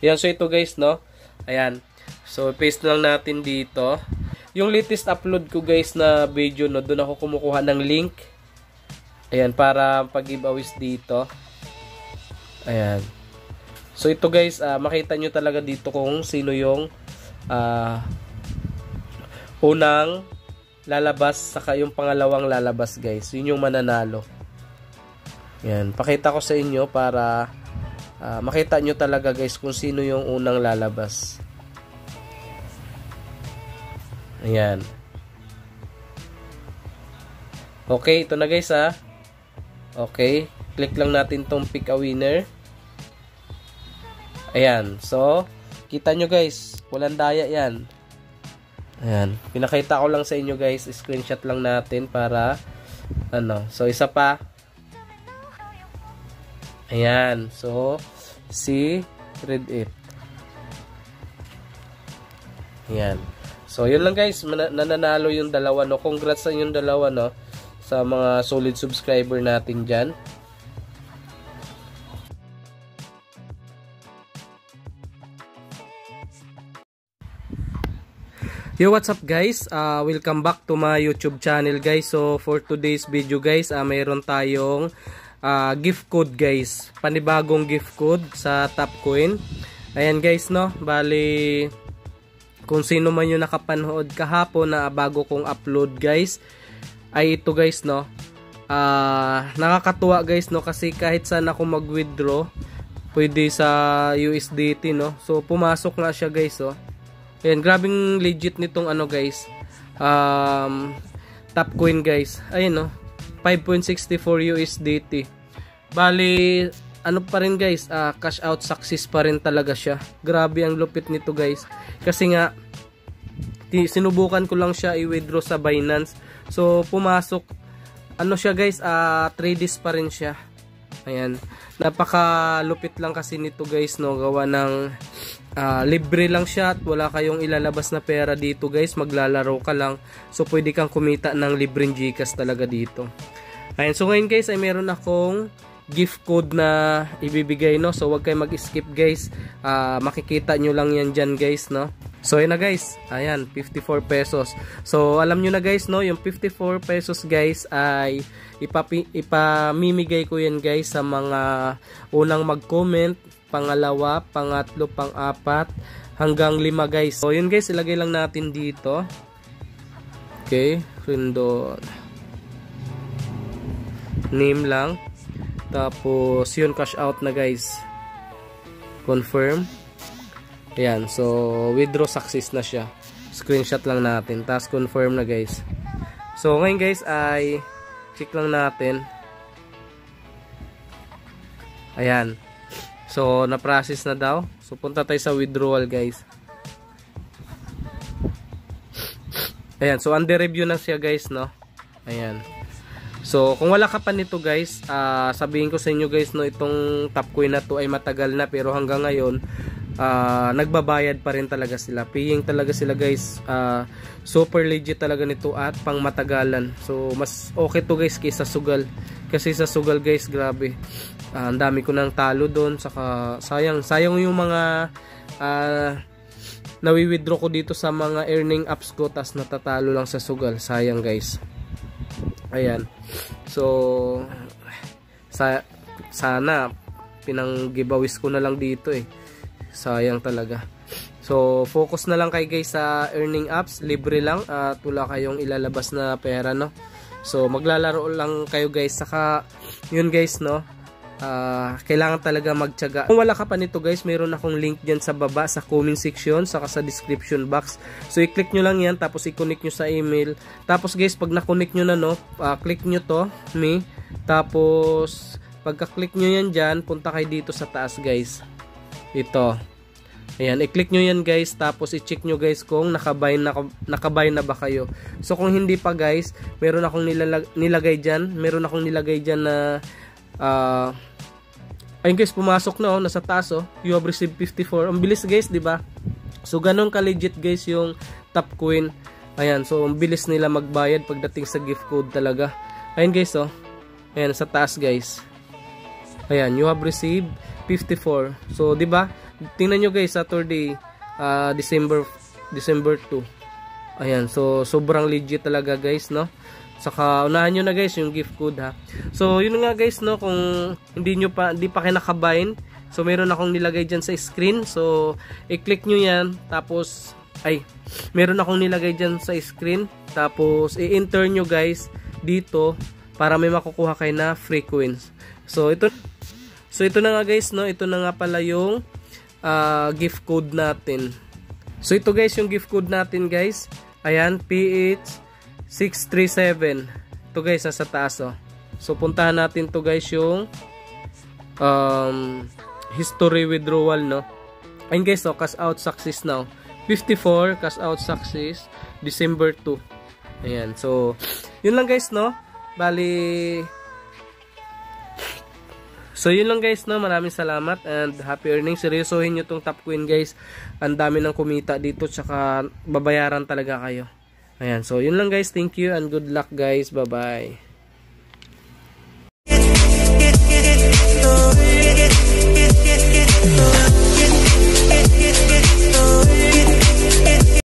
Ayan, so ito guys, no? Ayan. So, paste lang natin dito. Yung latest upload ko guys na video, no? Doon ako kumukuha ng link. Ayan, para pag-giveaways dito. Ayan. So, ito guys, makita nyo talaga dito kung sino yung unang lalabas, saka yung pangalawang lalabas guys. Yun yung mananalo. Ayan, pakita ko sa inyo para makita nyo talaga guys kung sino yung unang lalabas. Ayan. Okay, ito na guys ha. Okay, click lang natin tong pick a winner. Ayan, so kita nyo guys, walang daya yan. Ayan, pinakita ko lang sa inyo guys, screenshot lang natin para ano. So isa pa. Ayan, so si Red 8. Ayan. So yun lang guys, nananalo yung dalawa, no. Congrats sa inyong dalawa, no, sa mga solid subscriber natin dyan. Yo, what's up guys? Welcome back to my YouTube channel guys. So for today's video guys, mayroon tayong gift code guys, panibagong gift code sa Topcoin. Ayan guys, no, bali kung sino man yung nakapanood kahapon na bago kong upload guys, ay ito guys, no, nakakatuwa guys, no, kasi kahit saan ako mag-withdraw pwede sa USDT, no. So pumasok nga siya guys, oh. Ayan, grabing legit nitong ano guys, Topcoin guys. Ayan, no, 5.64 USDT. Bali, ano pa rin guys, cash out success pa rin talaga siya. Grabe ang lupit nito guys. Kasi nga, sinubukan ko lang siya i-withdraw sa Binance. So, pumasok, ano siya guys, 3 days pa rin siya. Ayan, napaka lupit lang kasi nito guys, no, gawa ng libre lang siya at wala kayong ilalabas na pera dito guys, maglalaro ka lang. So pwede kang kumita ng libreng GCash talaga dito. Ayan, so ngayon guys ay meron akong gift code na ibibigay, no. So wag kayong mag-skip guys, makikita nyo lang yan dyan guys, no. So yun na guys, ayan, 54 pesos. So alam nyo na guys, no, yung 54 pesos guys ay ipamimigay ko yan guys sa mga unang mag-comment, pangalawa, pangatlo, pang-apat, hanggang 5 guys. So yun guys, ilagay lang natin dito. Okay, Rindon. Name lang. Tapos yun, cash out na guys. Confirm. Ayan, so withdraw success na siya. Screenshot lang natin. Tapos confirm na guys. So ngayon guys ay check lang natin. Ayan. So na-process na daw. So punta tayo sa withdrawal guys. Ayan, so under review na siya guys, no. Ayan. So kung wala ka pa nito guys, sabihin ko sa inyo guys, no, itong Topcoin na to ay matagal na, pero hanggang ngayon nagbabayad pa rin talaga sila. Paying talaga sila guys. Super legit talaga nito at pang matagalan. So mas okay to guys kaysa sugal. Kasi sa sugal guys, grabe. Ang dami ko nang talo doon. Saka sayang yung mga nawi-withdraw ko dito sa mga earning apps ko, tas natatalo lang sa sugal. Sayang guys. Ayan. So sana pinang-giveaways ko na lang dito eh. Sayang talaga. So focus na lang kayo guys sa earning apps, libre lang at wala kayong ilalabas na pera, no. So maglalaro lang kayo guys. Saka yun guys, no, kailangan talaga magtiyaga. Kung wala ka pa nito guys, mayroon akong link dyan sa baba sa comment section, saka sa description box. So i-click nyo lang yan, tapos i-connect nyo sa email. Tapos guys, pag na-connect nyo na, no, click nyo to, me. Tapos pagka-click nyo yan dyan, punta kayo dito sa taas guys. Ito. Ayan, i-click nyo yan guys, tapos i-check nyo guys kung nakabay na ba kayo. So kung hindi pa guys, meron akong nilagay dyan. Meron akong nilagay dyan na ayun guys, pumasok na, oh, nasa taas, oh. You have received 54. Ang bilis guys, di ba? So ganun ka legit guys yung Topcoin. Ayan, so ang bilis nila magbayad pagdating sa gift code talaga. Ayun guys, oh. Ayan, sa taas guys. Ayan, you have received 54. So, di ba? tingnan nyo guys, Saturday, December 2. Ayan, so sobrang legit talaga guys, no? Saka unahan nyo na guys yung gift code ha. So yun nga guys, no, kung hindi pa kayo nakabind, so meron akong nilagay dyan sa screen. So i-click nyo yan, tapos meron akong nilagay dyan sa screen, tapos i-enter nyo guys dito para may makukuha kayo na free coins. So ito na nga guys, no, ito na nga pala yung gift code natin. So ito guys yung gift code natin guys. Ayan, PH637. Ito guys, nasa taas oh. So puntahan natin to guys yung history withdrawal, no. Ayun guys, oh, cash out success now. 54 cash out success December 2. Ayan. So yun lang guys, no. So yun lang guys, no, maraming salamat and happy earnings. Seryosohin nyo tong top coin guys, ang dami ng kumita dito, tsaka babayaran talaga kayo. Ayan, so yun lang guys, thank you and good luck guys, bye bye.